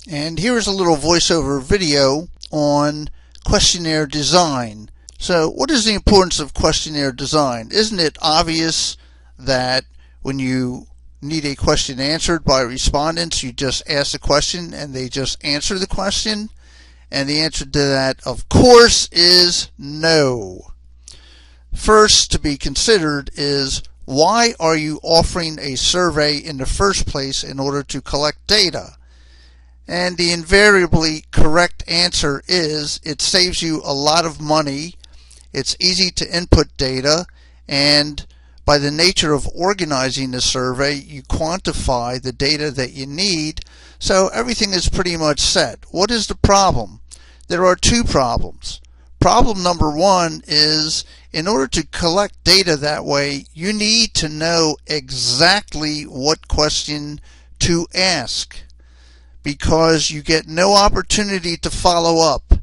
And here's a little voiceover video on questionnaire design. So what is the importance of questionnaire design? Isn't it obvious that when you need a question answered by respondents, you just ask the question and they just answer the question? And the answer to that, of course, is no. First to be considered is, why are you offering a survey in the first place in order to collect data? And the invariably correct answer is, it saves you a lot of money, it's easy to input data, and by the nature of organizing the survey, you quantify the data that you need, so everything is pretty much set. What is the problem? There are two problems. Problem number one is, in order to collect data that way, you need to know exactly what question to ask, because you get no opportunity to follow up.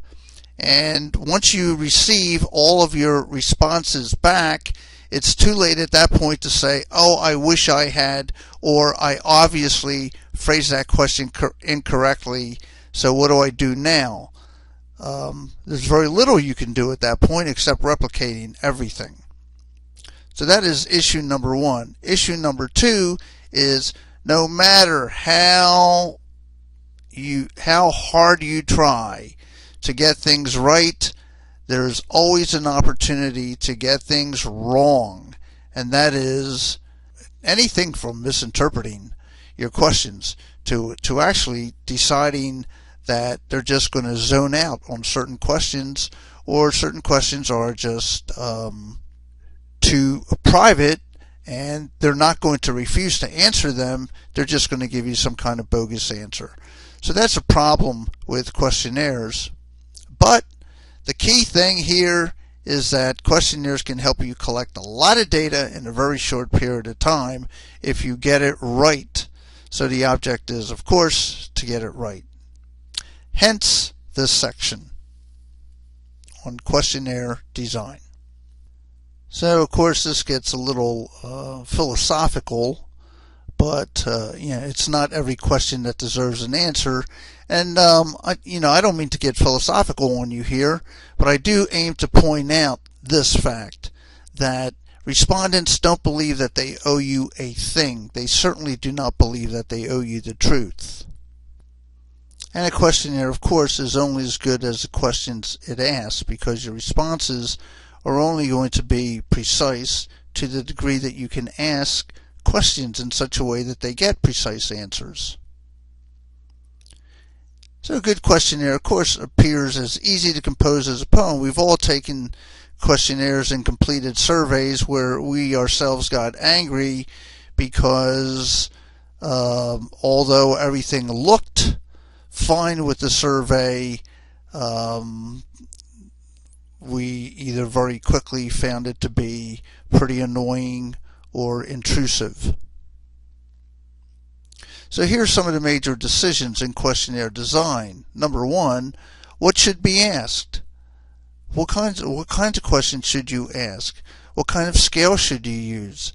And once you receive all of your responses back, it's too late at that point to say, oh, I wish I had, or I obviously phrased that question incorrectly, so what do I do now? There's very little you can do at that point except replicating everything. So that is issue number one. Issue number two is, no matter how hard you try to get things right, there's always an opportunity to get things wrong, and that is anything from misinterpreting your questions to actually deciding that they're just going to zone out on certain questions, or certain questions are just too private and they're not going to refuse to answer them, they're just going to give you some kind of bogus answer. So that's a problem with questionnaires. But the key thing here is that questionnaires can help you collect a lot of data in a very short period of time if you get it right. So the object is, of course, to get it right. Hence this section on questionnaire design. So of course this gets a little philosophical, but it's not every question that deserves an answer. And I don't mean to get philosophical on you here, but I do aim to point out this fact, that respondents don't believe that they owe you a thing. They certainly do not believe that they owe you the truth. And a questionnaire, of course, is only as good as the questions it asks, because your responses are only going to be precise to the degree that you can ask questions in such a way that they get precise answers. So a good questionnaire, of course, appears as easy to compose as a poem. We've all taken questionnaires and completed surveys where we ourselves got angry because although everything looked fine with the survey, we either very quickly found it to be pretty annoying or intrusive. So here's some of the major decisions in questionnaire design. Number one, what should be asked? What kinds of questions should you ask? What kind of scale should you use?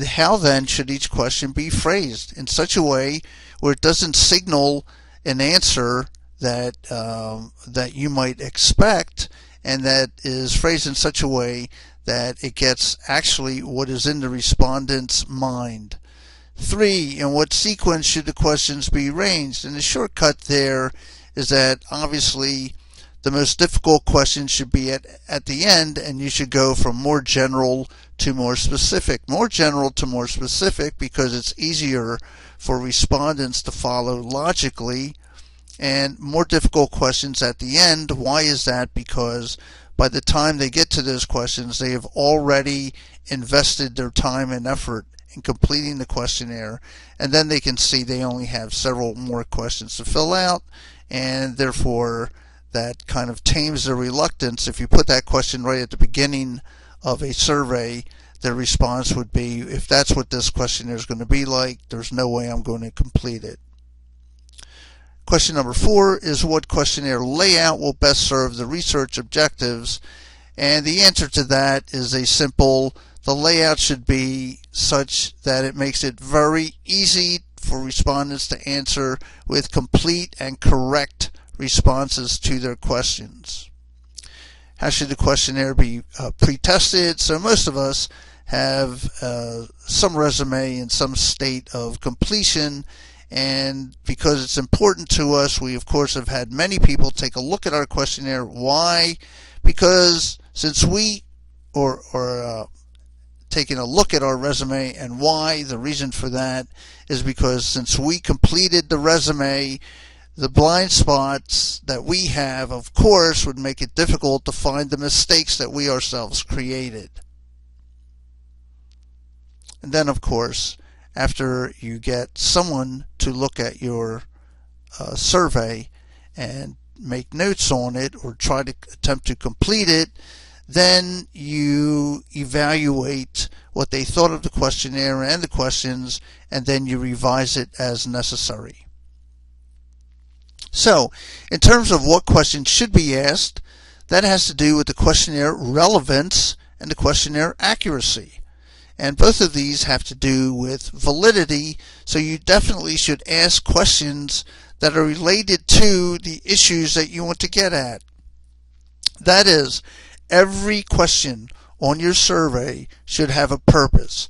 How then should each question be phrased in such a way where it doesn't signal an answer that that you might expect, and that is phrased in such a way that it gets actually what is in the respondent's mind. 3, in what sequence should the questions be arranged? And the shortcut there is that obviously the most difficult questions should be at the end, and you should go from more general to more specific. More general to more specific because it's easier for respondents to follow logically, and more difficult questions at the end. Why is that? Because by the time they get to those questions, they have already invested their time and effort in completing the questionnaire, and then they can see they only have several more questions to fill out, and therefore that kind of tames their reluctance. If you put that question right at the beginning of a survey, their response would be, if that's what this questionnaire is going to be like, there's no way I'm going to complete it. Question number 4 is, what questionnaire layout will best serve the research objectives? And the answer to that is a simple, the layout should be such that it makes it very easy for respondents to answer with complete and correct responses to their questions. How should the questionnaire be pre-tested? So most of us have some resume in some state of completion, and because it's important to us, we of course have had many people take a look at our questionnaire. Why? Because since we taking a look at our resume, and why? The reason for that is because since we completed the resume, the blind spots that we have, of course, would make it difficult to find the mistakes that we ourselves created. And then, of course, after you get someone to look at your survey and make notes on it or try to attempt to complete it, then you evaluate what they thought of the questionnaire and the questions, and then you revise it as necessary. So, in terms of what questions should be asked, that has to do with the questionnaire relevance and the questionnaire accuracy. And both of these have to do with validity, so you definitely should ask questions that are related to the issues that you want to get at. That is, every question on your survey should have a purpose.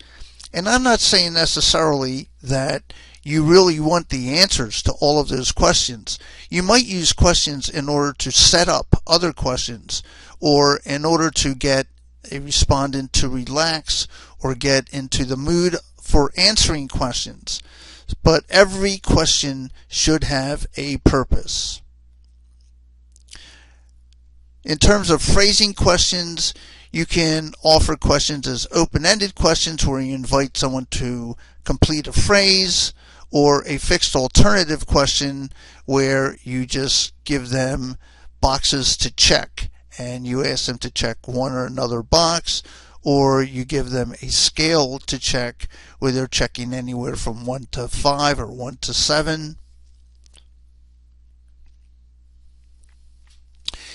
And I'm not saying necessarily that you really want the answers to all of those questions. You might use questions in order to set up other questions, or in order to get a respondent to relax or get into the mood for answering questions. But every question should have a purpose. In terms of phrasing questions, you can offer questions as open-ended questions where you invite someone to complete a phrase, or a fixed alternative question where you just give them boxes to check and you ask them to check one or another box, or you give them a scale to check where they're checking anywhere from 1 to 5 or 1 to 7.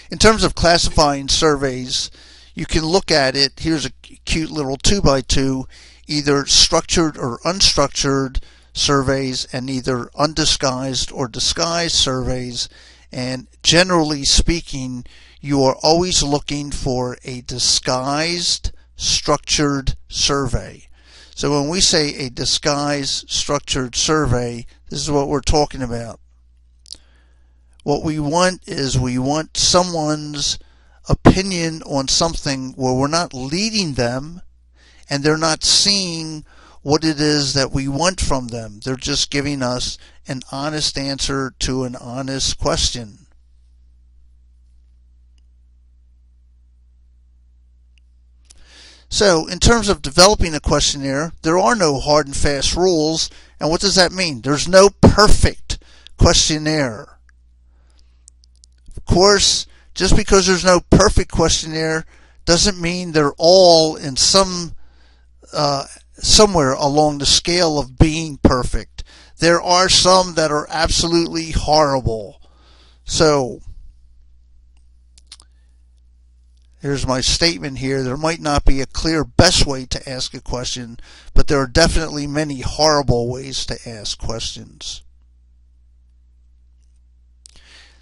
In terms of classifying surveys, you can look at it. Here's a cute little 2x2, either structured or unstructured surveys, and either undisguised or disguised surveys. And generally speaking, you are always looking for a disguised structured survey. So when we say a disguised structured survey, this is what we're talking about. What we want is we want someone's opinion on something where we're not leading them and they're not seeing what it is that we want from them. They're just giving us an honest answer to an honest question. So, in terms of developing a questionnaire, there are no hard and fast rules. And what does that mean? There's no perfect questionnaire. Of course, just because there's no perfect questionnaire doesn't mean they're all in somewhere along the scale of being perfect. There are some that are absolutely horrible. So, here's my statement here. There might not be a clear best way to ask a question, but there are definitely many horrible ways to ask questions.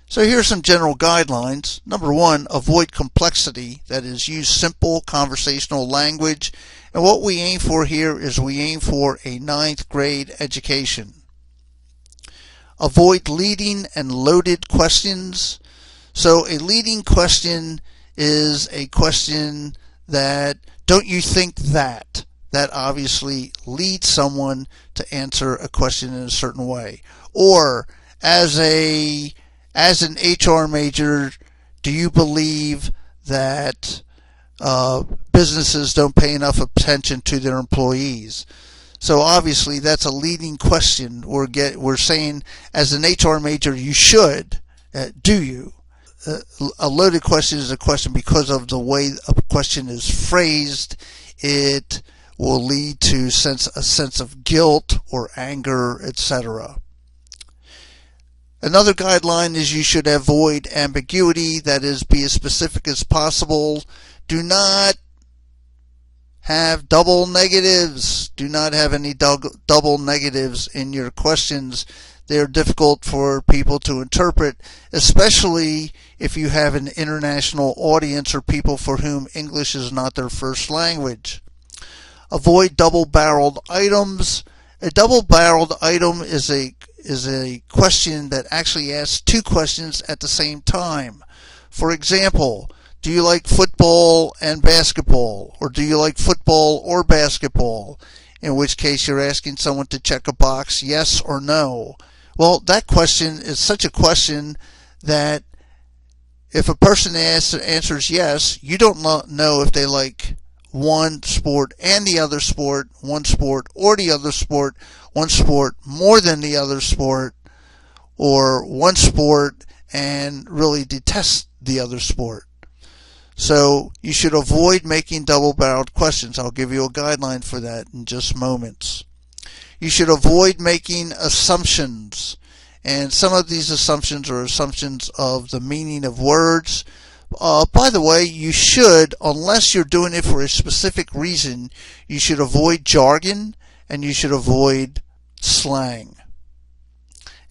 So here's some general guidelines. Number 1, avoid complexity. That is, use simple conversational language. And what we aim for here is we aim for a 9th grade education. Avoid leading and loaded questions. So a leading question is a question that, don't you think that? That obviously leads someone to answer a question in a certain way. Or, as an HR major, do you believe that businesses don't pay enough attention to their employees? So obviously that's a leading question. We're saying, as an HR major, you should. Do you? A loaded question is a question because of the way a question is phrased. It will lead to a sense of guilt or anger, etc. Another guideline is you should avoid ambiguity. That is, be as specific as possible. Do not have double negatives. Do not have any double negatives in your questions. They're difficult for people to interpret, especially if you have an international audience or people for whom English is not their first language. Avoid double-barreled items. A double-barreled item is a question that actually asks two questions at the same time. For example, do you like football and basketball? Or do you like football or basketball? In which case you're asking someone to check a box, yes or no. Well, that question is such a question that if a person answers yes, you don't know if they like one sport and the other sport, one sport or the other sport, one sport more than the other sport, or one sport and really detest the other sport. So you should avoid making double-barreled questions. I'll give you a guideline for that in just moments. You should avoid making assumptions. And some of these assumptions are assumptions of the meaning of words. By the way, you should, unless you're doing it for a specific reason, you should avoid jargon and you should avoid slang.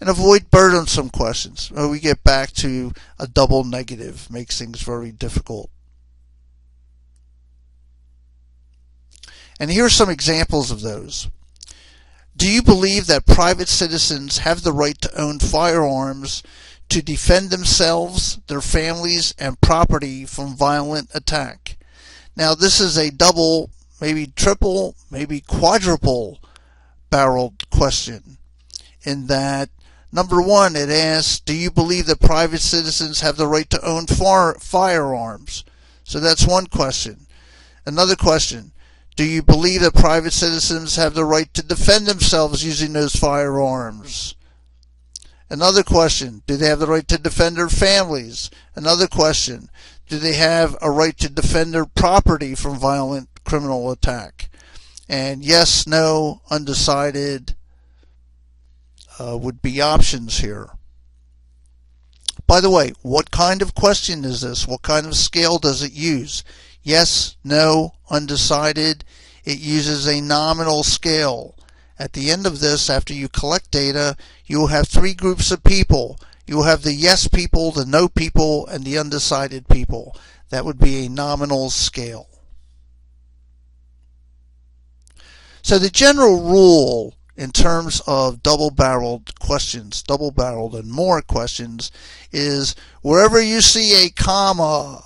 And avoid burdensome questions. We get back to a double negative. Makes things very difficult. And here are some examples of those. Do you believe that private citizens have the right to own firearms to defend themselves, their families, and property from violent attack? Now, this is a double, maybe triple, maybe quadruple barreled question in that, number one, it asks, do you believe that private citizens have the right to own firearms? So that's one question. Another question, do you believe that private citizens have the right to defend themselves using those firearms? Another question, do they have the right to defend their families? Another question, do they have a right to defend their property from violent criminal attack? And yes, no, undecided would be options here. By the way, what kind of question is this? What kind of scale does it use? Yes, no, undecided. It uses a nominal scale. At the end of this, after you collect data, you will have three groups of people. You will have the yes people, the no people, and the undecided people. That would be a nominal scale. So the general rule in terms of double-barreled questions, double-barreled and more questions, is wherever you see a comma,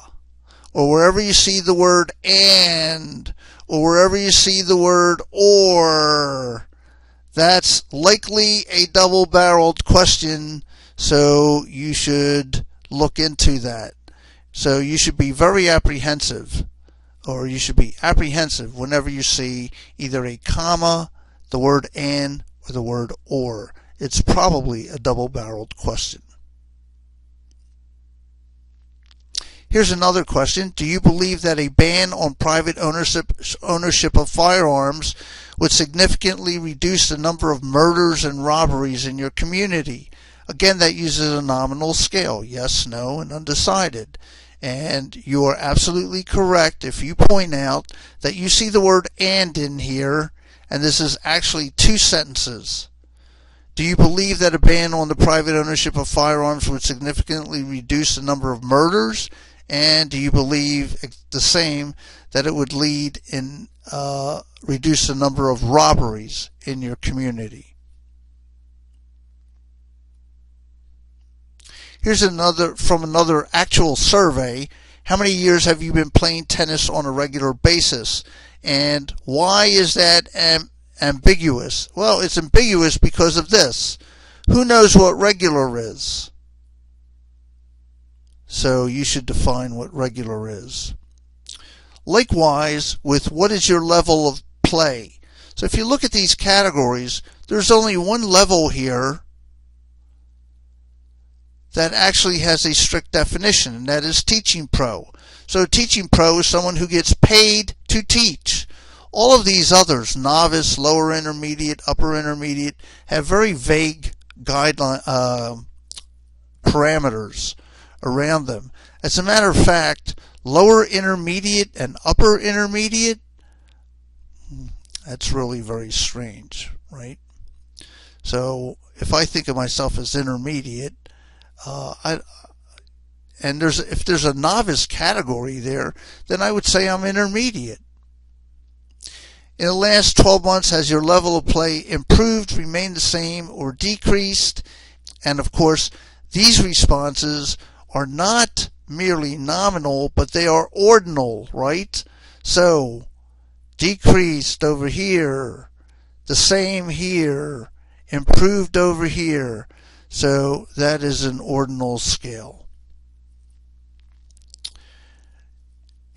or wherever you see the word and, or wherever you see the word or, that's likely a double-barreled question, so you should look into that. So you should be very apprehensive, or you should be apprehensive whenever you see either a comma, the word and, or the word or. It's probably a double-barreled question. Here's another question. Do you believe that a ban on private ownership of firearms would significantly reduce the number of murders and robberies in your community? Again, that uses a nominal scale. Yes, no, and undecided. And you are absolutely correct if you point out that you see the word and in here, and this is actually two sentences. Do you believe that a ban on the private ownership of firearms would significantly reduce the number of murders? And do you believe the same, that it would lead in reduce the number of robberies in your community? Here's another from another actual survey. How many years have you been playing tennis on a regular basis? And why is that ambiguous? Well, it's ambiguous because of this. Who knows what regular is? So you should define what regular is. Likewise, with what is your level of play? So if you look at these categories, there's only one level here that actually has a strict definition, and that is teaching pro. So a teaching pro is someone who gets paid to teach. All of these others, novice, lower intermediate, upper intermediate, have very vague guideline parameters around them. As a matter of fact, lower intermediate and upper intermediate That's really very strange, right? So if I think of myself as intermediate, if there's a novice category there, then I would say I'm intermediate. In the last 12 months, has your level of play improved, remained the same, or decreased? And of course, these responses are not merely nominal, but they are ordinal, right? So, decreased over here, the same here, improved over here. So that is an ordinal scale.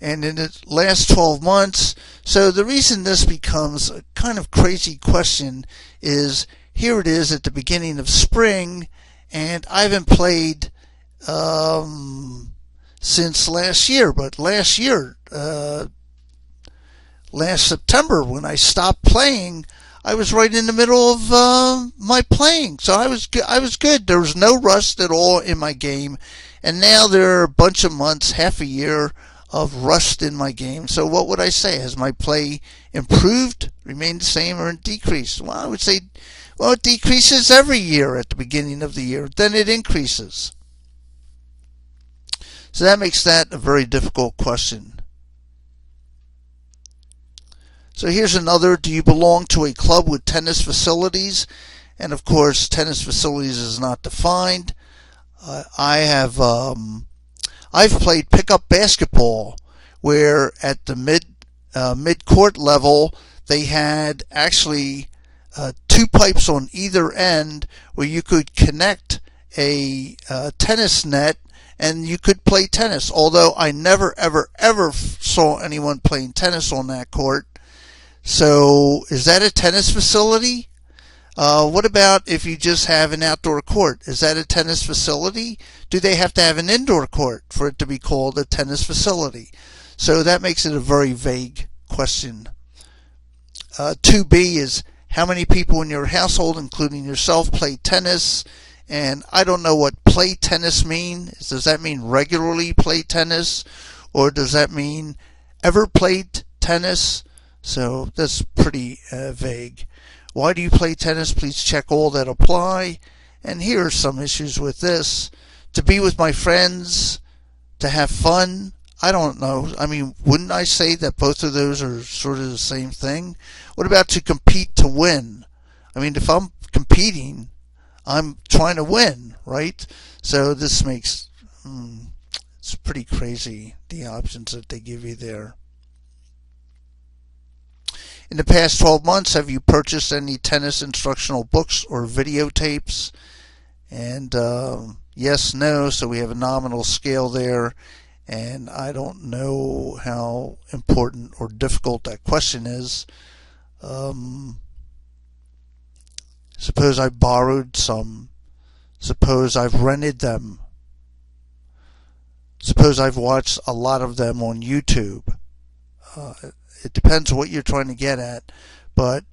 And in the last 12 months, so the reason this becomes a kind of crazy question is here it is at the beginning of spring, and I haven't played since last year. But last year, last September, when I stopped playing, I was right in the middle of my playing, so I was good. There was no rust at all in my game, and now there are a bunch of months, half a year, of rust in my game. So what would I say? Has my play improved, remained the same, or decreased? Well, I would say, well, it decreases every year at the beginning of the year. Then it increases. So that makes that a very difficult question. So here's another. Do you belong to a club with tennis facilities? And of course, tennis facilities is not defined. I've played pickup basketball, where at the mid-court level they had actually 2 pipes on either end where you could connect a tennis net and you could play tennis. Although I never ever saw anyone playing tennis on that court. So is that a tennis facility? What about if you just have an outdoor court? Is that a tennis facility? Do they have to have an indoor court for it to be called a tennis facility? So that makes it a very vague question. 2B is how many people in your household, including yourself, play tennis? And I don't know what play tennis means. Does that mean regularly play tennis? Or does that mean ever played tennis? So that's pretty vague. Why do you play tennis? Please check all that apply. And here are some issues with this. To be with my friends, to have fun. I don't know. I mean, wouldn't I say that both of those are sort of the same thing? What about to compete to win? I mean, if I'm competing, I'm trying to win, right? So this makes, it's pretty crazy, the options that they give you there. In the past 12 months, have you purchased any tennis instructional books or videotapes? And yes, no, so we have a nominal scale there. And I don't know how important or difficult that question is. Suppose I borrowed some. Suppose I've rented them. Suppose I've watched a lot of them on YouTube. It depends what you're trying to get at, but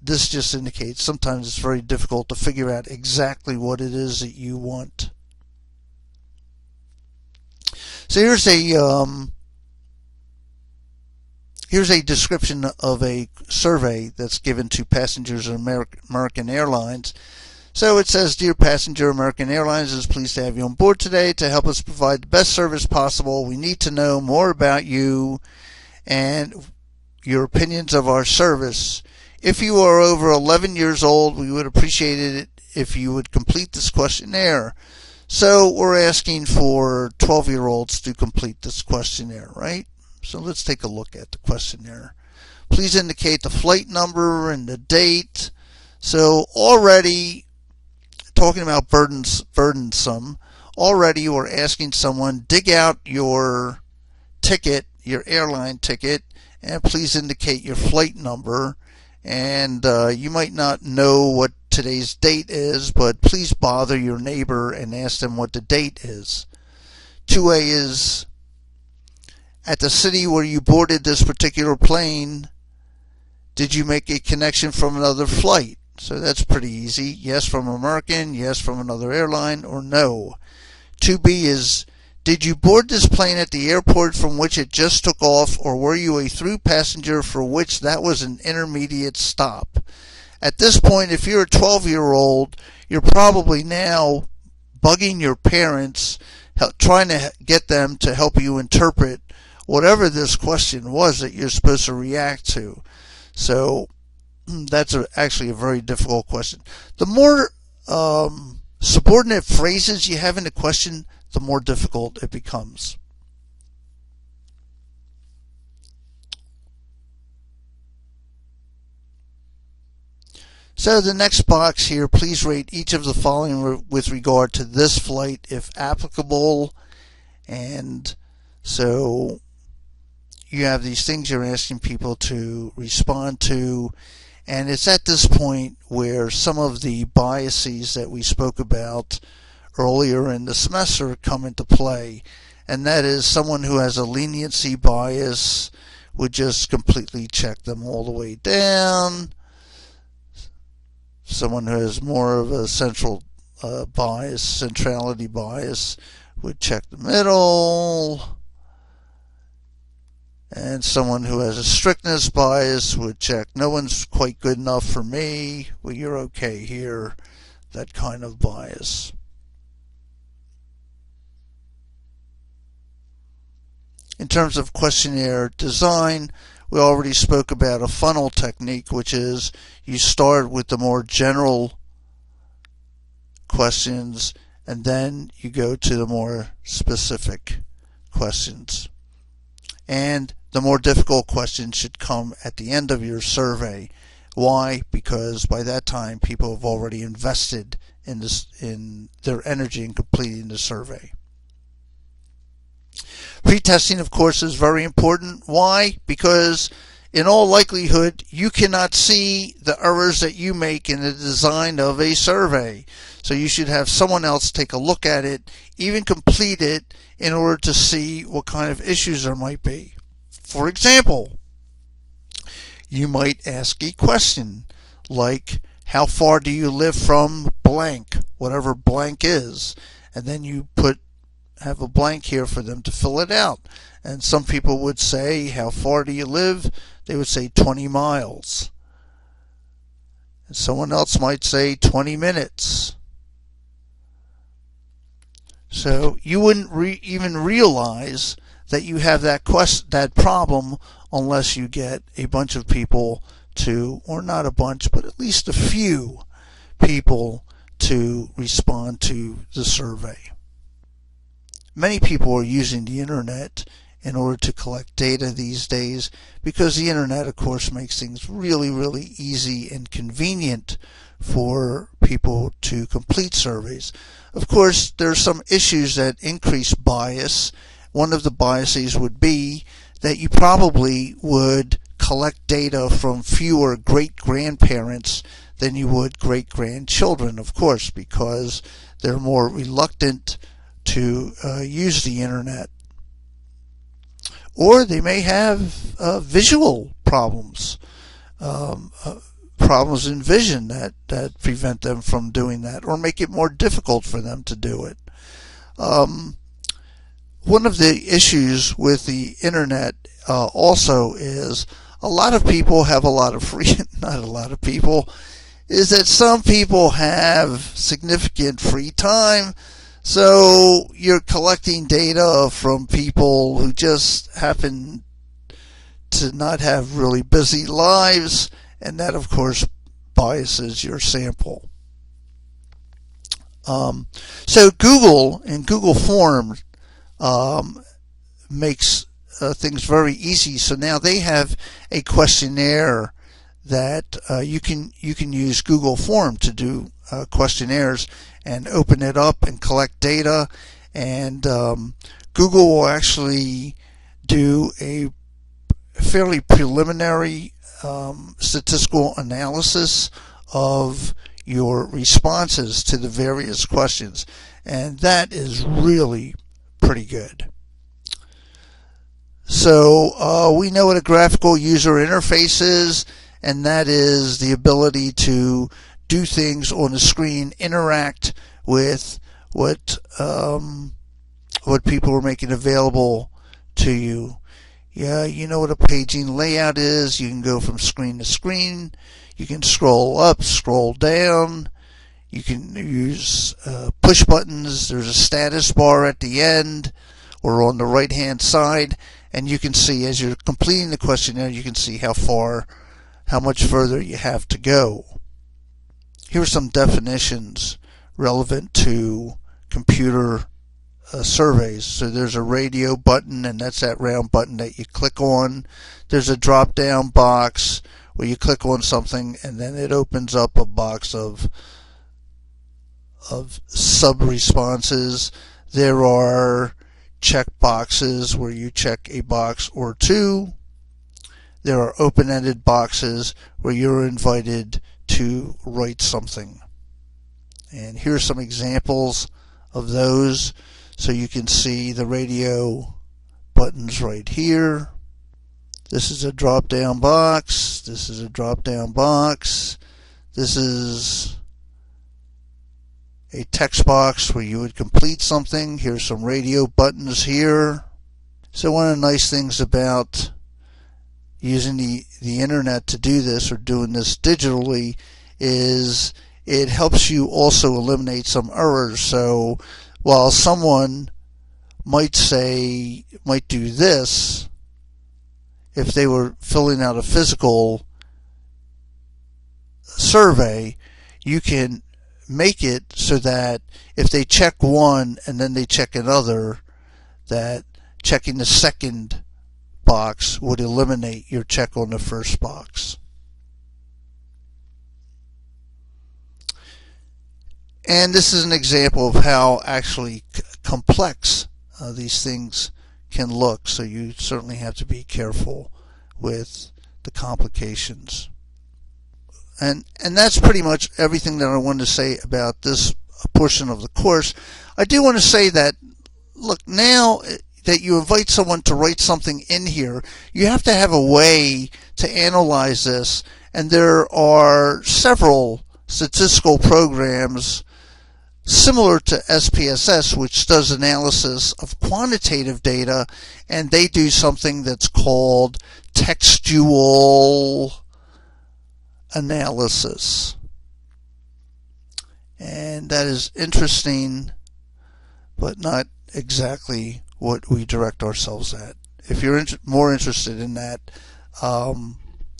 this just indicates sometimes it's very difficult to figure out exactly what it is that you want. So here's a description of a survey that's given to passengers of American Airlines. So it says, Dear passenger, American Airlines is pleased to have you on board today to help us provide the best service possible. We need to know more about you and your opinions of our service. If you are over 11 years old, we would appreciate it if you would complete this questionnaire. So we're asking for 12-year-olds to complete this questionnaire, right? So let's take a look at the questionnaire. Please indicate the flight number and the date. So already, talking about burdensome, already we're asking someone, dig out your ticket, your airline ticket, and please indicate your flight number. And you might not know what today's date is, but please bother your neighbor and ask them what the date is. 2A is, at the city where you boarded this particular plane, did you make a connection from another flight? So that's pretty easy. Yes from American, yes from another airline, or no. 2B is, Did you board this plane at the airport from which it just took off, or were you a through passenger for which that was an intermediate stop? At this point, if you're a 12-year-old, you're probably now bugging your parents, trying to get them to help you interpret whatever this question was that you're supposed to react to. So that's actually a very difficult question. The more subordinate phrases you have in the question, the more difficult it becomes. So the next box here, please rate each of the following with regard to this flight if applicable. And so you have these things you're asking people to respond to, and it's at this point where some of the biases that we spoke about earlier in the semester come into play, and that is someone who has a leniency bias would just completely check them all the way down. Someone who has more of a centrality bias would check the middle. And someone who has a strictness bias would check, no one's quite good enough for me, well, you're okay here, that kind of bias. In terms of questionnaire design, we already spoke about a funnel technique, which is you start with the more general questions and then you go to the more specific questions. And the more difficult questions should come at the end of your survey. Why? Because by that time people have already invested in their energy in completing the survey. Pre-testing, of course, is very important. Why? Because in all likelihood, you cannot see the errors that you make in the design of a survey. So you should have someone else take a look at it, even complete it, in order to see what kind of issues there might be. For example, you might ask a question like, how far do you live from blank, whatever blank is, and then you have a blank here for them to fill it out. And some people would say, how far do you live? They would say 20 miles. And someone else might say 20 minutes. So you wouldn't even realize that you have that problem unless you get a bunch of people to, or not a bunch, but at least a few people to respond to the survey. Many people are using the internet in order to collect data these days because the internet, of course, makes things really, really easy and convenient for people to complete surveys. Of course, there are some issues that increase bias. One of the biases would be that you probably would collect data from fewer great-grandparents than you would great-grandchildren, of course, because they're more reluctant to use the internet. Or they may have visual problems, problems in vision that prevent them from doing that or make it more difficult for them to do it. One of the issues with the internet also is a lot of people have a lot of free, not a lot of people, is that some people have significant free time. So you're collecting data from people who just happen to not have really busy lives, and that, of course, biases your sample. So Google and Google Forms makes things very easy. So now they have a questionnaire that you can use Google Form to do questionnaires and open it up and collect data, and Google will actually do a fairly preliminary statistical analysis of your responses to the various questions, and that is really pretty good. So we know what a graphical user interface is, and that is the ability to do things on the screen, interact with what what people are making available to you. Yeah, you know what a paging layout is. You can go from screen to screen. You can scroll up, scroll down. You can use push buttons. There's a status bar at the end or on the right hand side, and you can see as you're completing the questionnaire, you can see how much further you have to go. Here are some definitions relevant to computer surveys. So there's a radio button, and that's that round button that you click on. There's a drop down box where you click on something and then it opens up a box of sub responses. There are check boxes where you check a box or two. There are open-ended boxes where you're invited to write something. And here are some examples of those. So you can see the radio buttons right here. This is a drop-down box. This is a drop-down box. This is a text box where you would complete something. Here's some radio buttons here. So one of the nice things about using the internet to do this, or doing this digitally, is it helps you also eliminate some errors. So while someone might do this, if they were filling out a physical survey, you can make it so that if they check one and then they check another, that checking the second box would eliminate your check on the first box. And this is an example of how actually complex these things can look, so you certainly have to be careful with the complications. And that's pretty much everything that I wanted to say about this portion of the course. I do want to say that, look, now that you invite someone to write something in here, you have to have a way to analyze this, and there are several statistical programs similar to SPSS, which does analysis of quantitative data, and they do something that's called textual analysis. And that is interesting, but not exactly what we direct ourselves at. If you're more interested in that,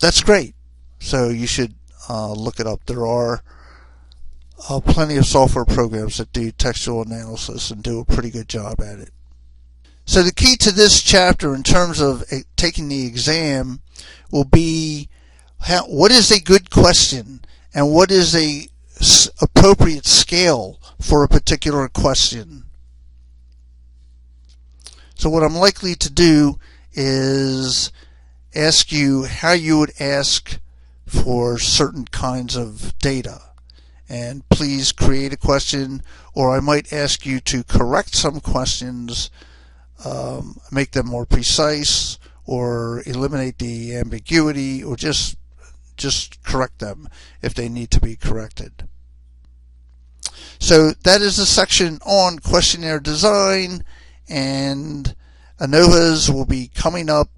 that's great. So you should look it up. There are plenty of software programs that do textual analysis and do a pretty good job at it. So the key to this chapter in terms of taking the exam will be what is a good question and what is a appropriate scale for a particular question. So what I'm likely to do is ask you how you would ask for certain kinds of data. And please create a question, or I might ask you to correct some questions, make them more precise, or eliminate the ambiguity, or just correct them if they need to be corrected. So that is the section on questionnaire design, and ANOVAs will be coming up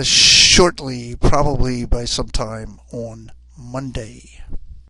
shortly, probably by sometime on Monday.